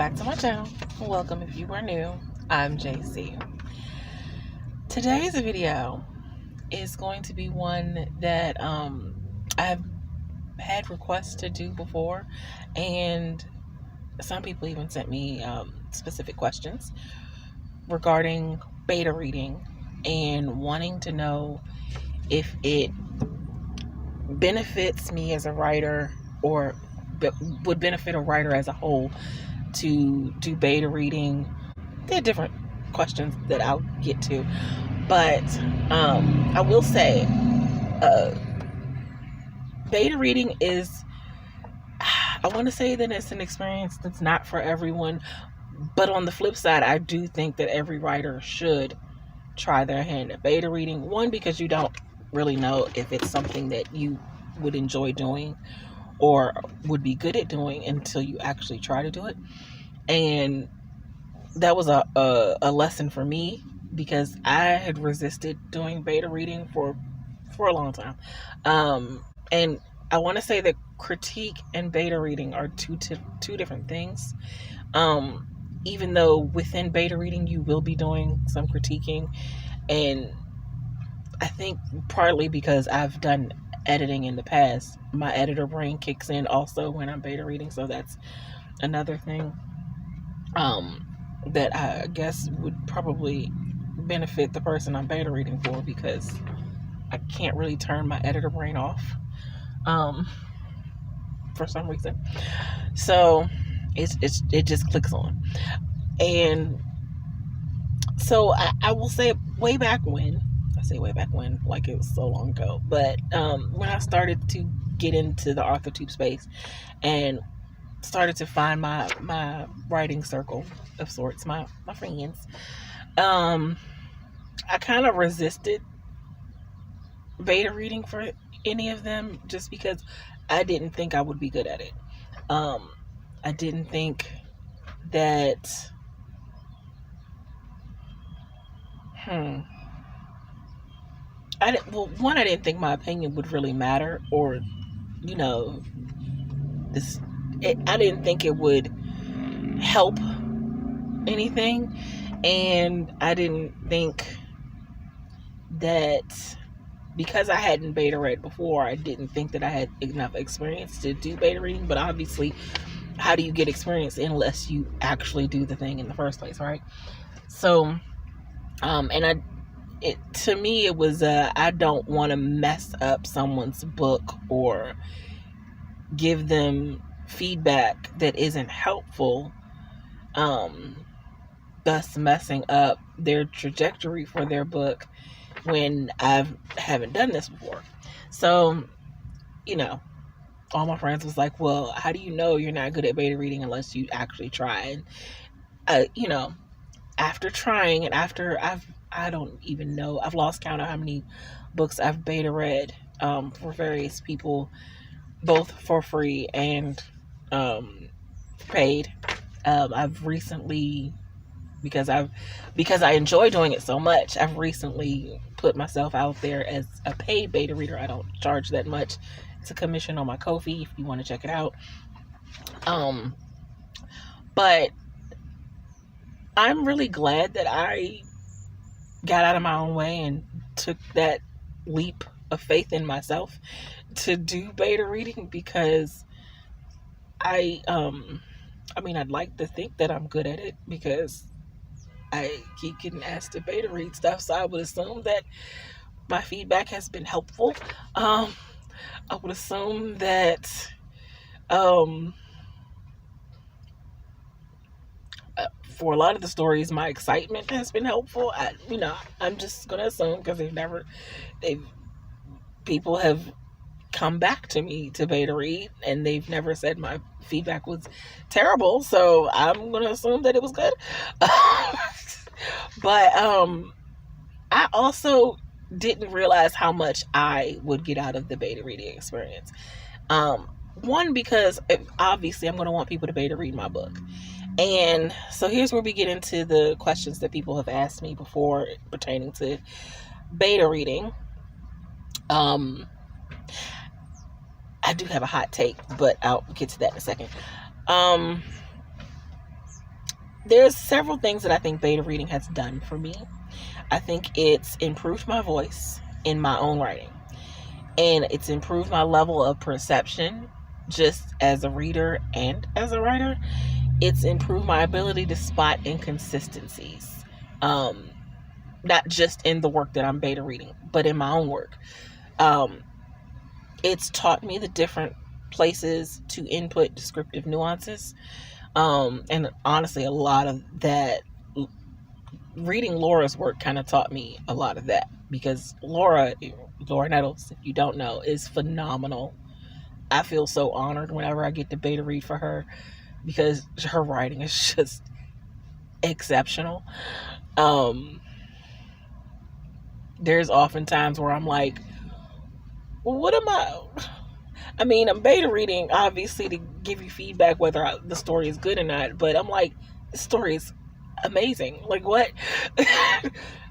back to my channel. Welcome if you are new. I'm JC. Today's video is going to be one that I've had requests to do before, and some people even sent me specific questions regarding beta reading and wanting to know if it benefits me as a writer or would benefit a writer as a whole to do beta reading. There are different questions that I'll get to, but I will say beta reading is, I want to say that it's an experience that's not for everyone, but on the flip side, I do think that every writer should try their hand at beta reading. One, because you don't really know if it's something that you would enjoy doing or would be good at doing until you actually try to do it. And that was a lesson for me, because I had resisted doing beta reading for a long time. And I want to say that critique and beta reading are two different things. Even though within beta reading you will be doing some critiquing, and I think partly because I've done editing in the past, my editor brain kicks in also when I'm beta reading, so that's another thing that I guess would probably benefit the person I'm beta reading for, because I can't really turn my editor brain off for some reason, so it just clicks on. And so I will say way back when, like it was so long ago, but when I started to get into the AuthorTube space and started to find my writing circle of sorts, my friends, I kind of resisted beta reading for any of them, just because I didn't think I would be good at it. I didn't think that I didn't think my opinion would really matter, or I didn't think it would help anything, and I didn't think that because I hadn't beta read before, I didn't think that I had enough experience to do beta reading. But obviously, how do you get experience unless you actually do the thing in the first place, right? So to me it was I don't want to mess up someone's book or give them feedback that isn't helpful, thus messing up their trajectory for their book when I haven't done this before. So all my friends was like, well, how do you know you're not good at beta reading unless you actually try? And after trying, and after I don't even know, I've lost count of how many books I've beta read for various people, both for free and paid. I've recently, because I enjoy doing it so much, I've recently put myself out there as a paid beta reader. I don't charge that much. It's a commission on my Ko-fi if you want to check it out. But I'm really glad that I got out of my own way and took that leap of faith in myself to do beta reading, because I'd like to think that I'm good at it, because I keep getting asked to beta read stuff, so I would assume that my feedback has been helpful. I would assume that for a lot of the stories, my excitement has been helpful. I'm just gonna assume, because people have come back to me to beta read and they've never said my feedback was terrible, so I'm gonna assume that it was good. But I also didn't realize how much I would get out of the beta reading experience. One, because obviously I'm going to want people to beta read my book. And so here's where we get into the questions that people have asked me before pertaining to beta reading. I do have a hot take, but I'll get to that in a second. there's several things that I think beta reading has done for me. I think it's improved my voice in my own writing, and it's improved my level of perception just as a reader and as a writer. It's improved my ability to spot inconsistencies, not just in the work that I'm beta reading, but in my own work. It's taught me the different places to input descriptive nuances. And honestly, a lot of that, reading Laura's work kind of taught me a lot of that, because Laura Nettles, if you don't know, is phenomenal. I feel so honored whenever I get to beta read for her, because her writing is just exceptional. There's often times where I'm like, well, what am I mean, I'm beta reading, obviously, to give you feedback whether the story is good or not, but I'm like, the story is amazing. Like, what?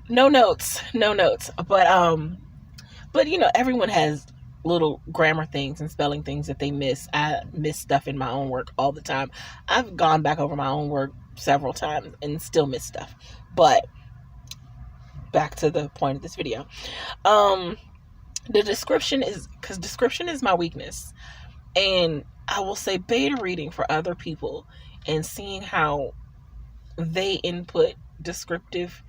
No notes. But you know, everyone has little grammar things and spelling things that they miss. I miss stuff in my own work all the time. I've gone back over my own work several times and still miss stuff. But back to the point of this video. The description is, because description is my weakness. And I will say beta reading for other people and seeing how they input descriptive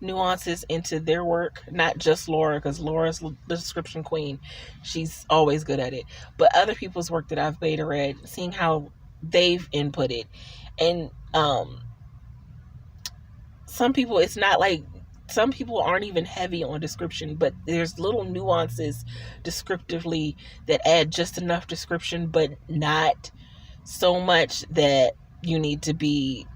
nuances into their work, not just Laura, because Laura's the description queen. She's always good at it. But other people's work that I've beta read, seeing how they've inputted. And some people, it's not like, some people aren't even heavy on description, but there's little nuances descriptively that add just enough description, but not so much that you need to be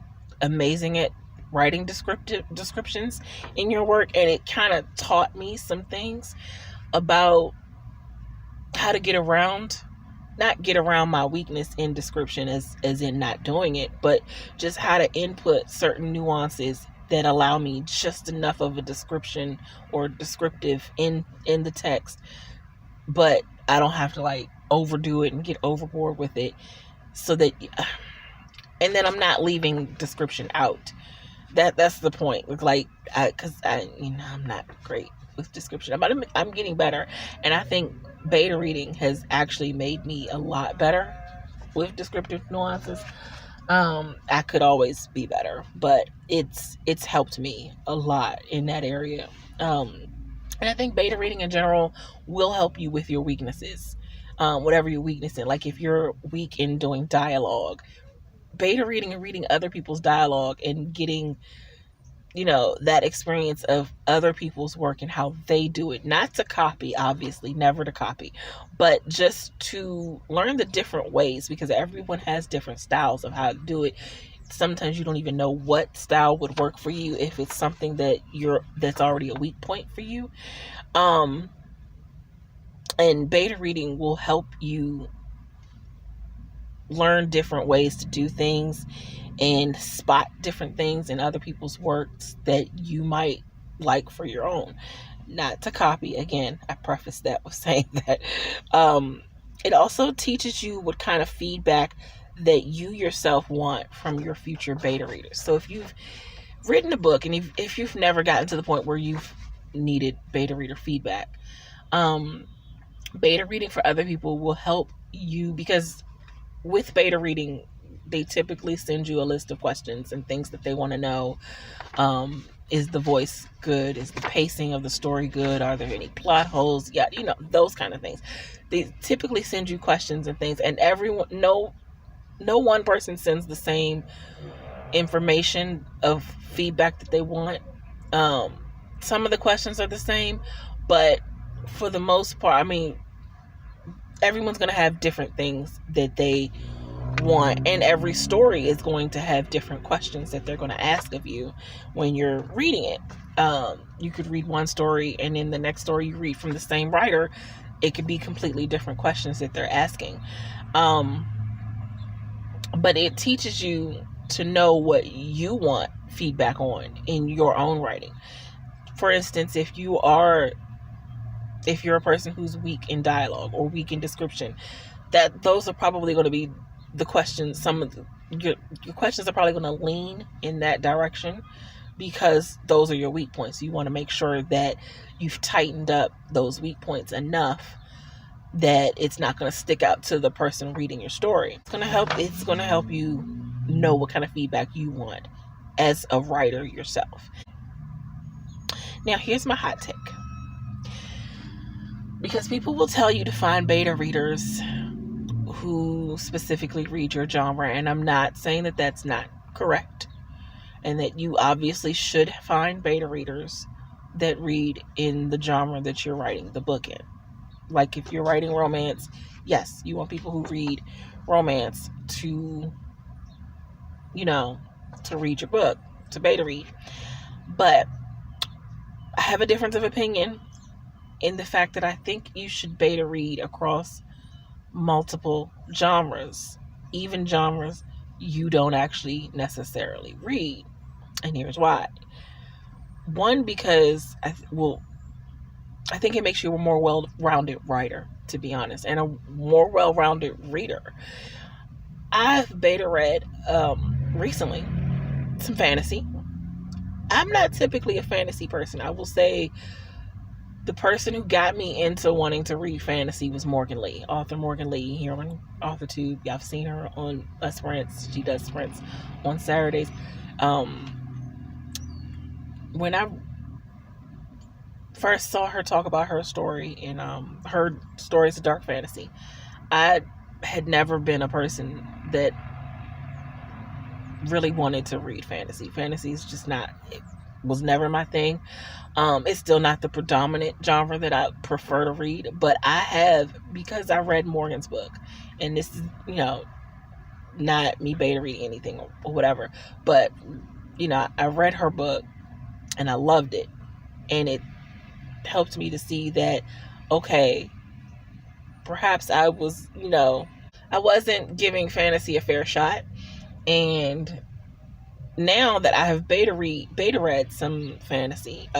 amazing at writing descriptions in your work. And it kind of taught me some things about how to not get around my weakness in description as in not doing it, but just how to input certain nuances that allow me just enough of a description or descriptive in the text, but I don't have to like overdo it and get overboard with it, so that, and then I'm not leaving description out. That's the point. Like, because I'm not great with description, but I'm getting better, and I think beta reading has actually made me a lot better with descriptive nuances. I could always be better, but it's helped me a lot in that area. And I think beta reading in general will help you with your weaknesses, whatever your weakness is. Like if you're weak in doing dialogue, beta reading and reading other people's dialogue and getting, that experience of other people's work and how they do it, not to copy, obviously, never to copy, but just to learn the different ways, because everyone has different styles of how to do it. Sometimes you don't even know what style would work for you if it's something that's already a weak point for you. And beta reading will help you learn different ways to do things and spot different things in other people's works that you might like for your own. Not to copy. Again, I preface that with saying that. It also teaches you what kind of feedback that you yourself want from your future beta readers. So if you've written a book and if you've never gotten to the point where you've needed beta reader feedback, beta reading for other people will help you, because with beta reading, they typically send you a list of questions and things that they want to know. Is the voice good? Is the pacing of the story good? Are there any plot holes? Yeah, those kind of things. They typically send you questions and things, and no one person sends the same information of feedback that they want. Some of the questions are the same, but for the most part, everyone's going to have different things that they want, and every story is going to have different questions that they're going to ask of you when you're reading it. You could read one story, and in the next story you read from the same writer, it could be completely different questions that they're asking. But it teaches you to know what you want feedback on in your own writing. For instance, if you're a person who's weak in dialogue or weak in description, those are probably going to be the questions, your questions are probably going to lean in that direction, because those are your weak points. You want to make sure that you've tightened up those weak points enough that it's not going to stick out to the person reading your story. It's going to help you know what kind of feedback you want as a writer yourself. Now, here's my hot take. Because people will tell you to find beta readers who specifically read your genre, and I'm not saying that that's not correct, and that you obviously should find beta readers that read in the genre that you're writing the book in. Like if you're writing romance, yes, you want people who read romance to, to read your book, to beta read. But I have a difference of opinion in the fact that I think you should beta read across multiple genres, even genres you don't actually necessarily read. And here's why. One, because I think it makes you a more well-rounded writer, to be honest, and a more well-rounded reader. I've beta read recently some fantasy. I'm not typically a fantasy person. I will say the person who got me into wanting to read fantasy was Morgan Lee, author Morgan Lee, here on AuthorTube. I've seen her on sprints. She does sprints on Saturdays. When I first saw her talk about her story in her stories of dark fantasy, I had never been a person that really wanted to read fantasy. Fantasy is just not, it was never my thing. It's still not the predominant genre that I prefer to read, but I have, because I read Morgan's book, and this is, not me beta reading anything or whatever, but, I read her book and I loved it, and it helped me to see that, okay, perhaps I was, I wasn't giving fantasy a fair shot. And now that I have beta read some fantasy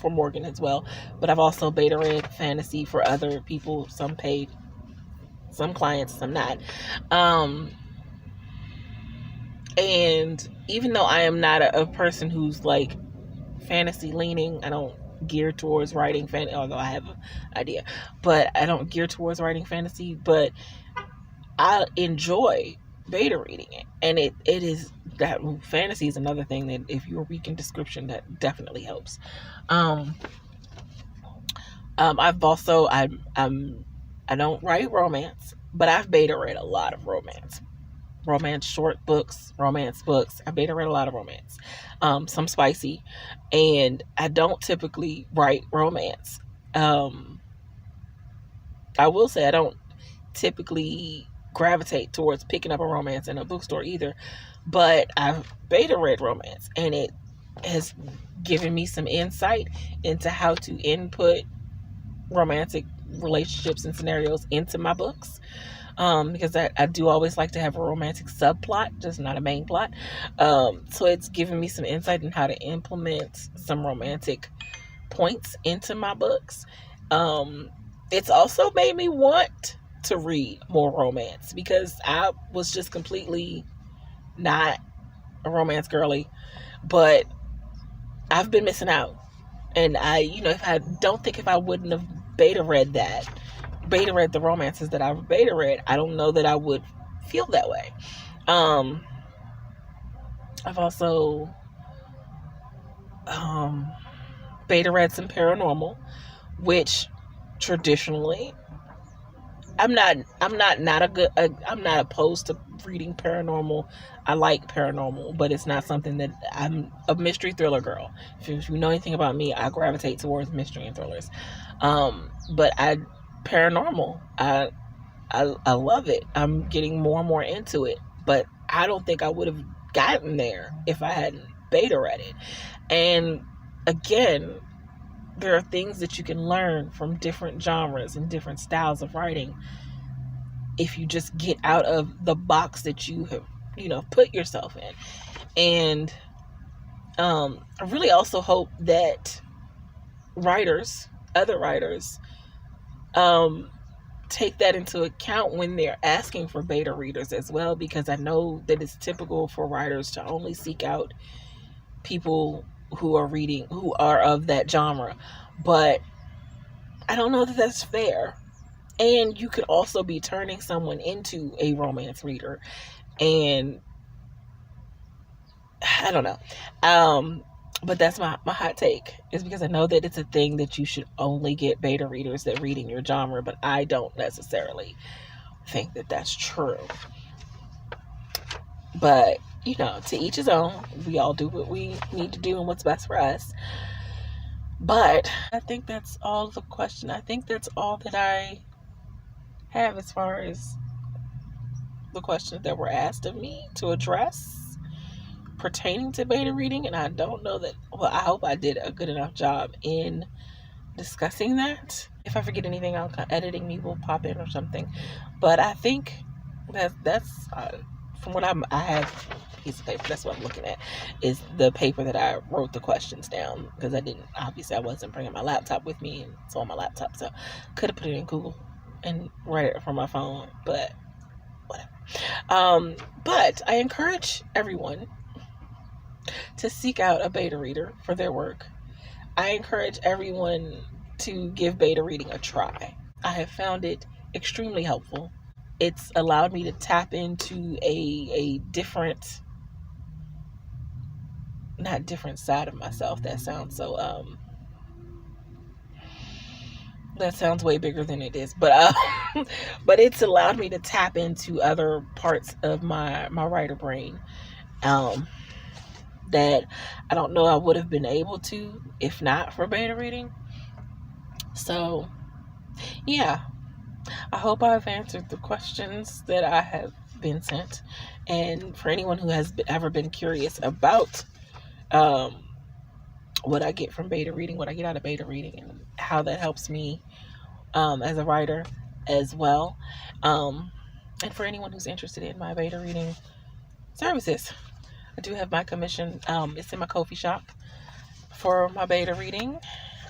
for Morgan as well, but I've also beta read fantasy for other people, some paid, some clients, some not. And even though I am not a person who's like fantasy leaning, I don't gear towards writing fantasy, although I have an idea, but I don't gear towards writing fantasy, but I enjoy beta reading it. And it is that fantasy is another thing that if you're weak in description, that definitely helps. I've also, I don't write romance, but I've beta read a lot of romance short books, romance books. I beta read a lot of romance, some spicy, and I don't typically write romance. I will say I don't typically gravitate towards picking up a romance in a bookstore either, but I've beta read romance, and it has given me some insight into how to input romantic relationships and scenarios into my books. Because I do always like to have a romantic subplot, just not a main plot. So it's given me some insight in how to implement some romantic points into my books. It's also made me want to read more romance, because I was just completely not a romance girly, but I've been missing out. And if I wouldn't have beta read the romances that I've beta read, I don't know that I would feel that way. I've also beta read some paranormal, which traditionally I'm not opposed to reading paranormal. I like paranormal, but it's not something that I'm a mystery thriller girl. If you know anything about me, I gravitate towards mystery and thrillers. But paranormal, I love it. I'm getting more and more into it, but I don't think I would have gotten there if I hadn't beta read it. And again, there are things that you can learn from different genres and different styles of writing if you just get out of the box that you have, put yourself in. And I really also hope that other writers, take that into account when they're asking for beta readers as well, because I know that it's typical for writers to only seek out people who are of that genre. But I don't know that that's fair. And you could also be turning someone into a romance reader. And I don't know. But that's my hot take, is because I know that it's a thing that you should only get beta readers that read in your genre, but I don't necessarily think that that's true. But, you know, to each his own. We all do what we need to do and what's best for us. But I think that's all the question. I think that's all that I have as far as the questions that were asked of me to address pertaining to beta reading. And I don't know that, well, I hope I did a good enough job in discussing that. If I forget anything, editing me will pop in or something. But I think that's from what I have a piece of paper, that's what I'm looking at, is the paper that I wrote the questions down, because I wasn't bringing my laptop with me, and it's on my laptop, so could have put it in Google and write it from my phone, but whatever. But I encourage everyone to seek out a beta reader for their work. I encourage everyone to give beta reading a try. I have found it extremely helpful. It's allowed me to tap into a different, not different side of myself. That sounds so, that sounds way bigger than it is. But but it's allowed me to tap into other parts of my writer brain that I don't know I would have been able to if not for beta reading. So yeah, I hope I've answered the questions that I have been sent. And for anyone who has ever been curious about what I get from beta reading, what I get out of beta reading, and how that helps me as a writer as well. And for anyone who's interested in my beta reading services, I do have my commission. It's in my Ko-fi shop for my beta reading.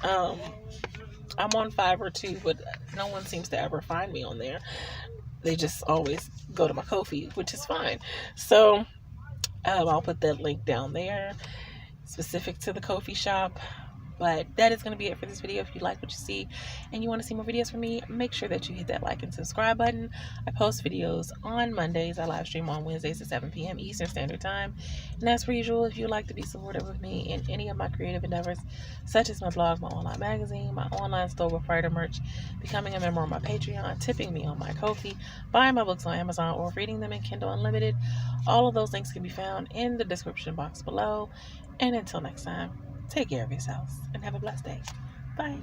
I'm on Fiverr too, but no one seems to ever find me on there. They just always go to my Ko-fi, which is fine. So I'll put that link down there, specific to the Ko-fi shop. But that is going to be it for this video. If you like what you see and you want to see more videos from me, make sure that you hit that like and subscribe button. I post videos on Mondays. I live stream on Wednesdays at 7 p.m. Eastern Standard Time. And as per usual, if you'd like to be supportive of me in any of my creative endeavors, such as my blog, my online magazine, my online store with writer merch, becoming a member on my Patreon, tipping me on my Ko-fi, buying my books on Amazon, or reading them in Kindle Unlimited, all of those links can be found in the description box below. And until next time, take care of yourselves and have a blessed day. Bye.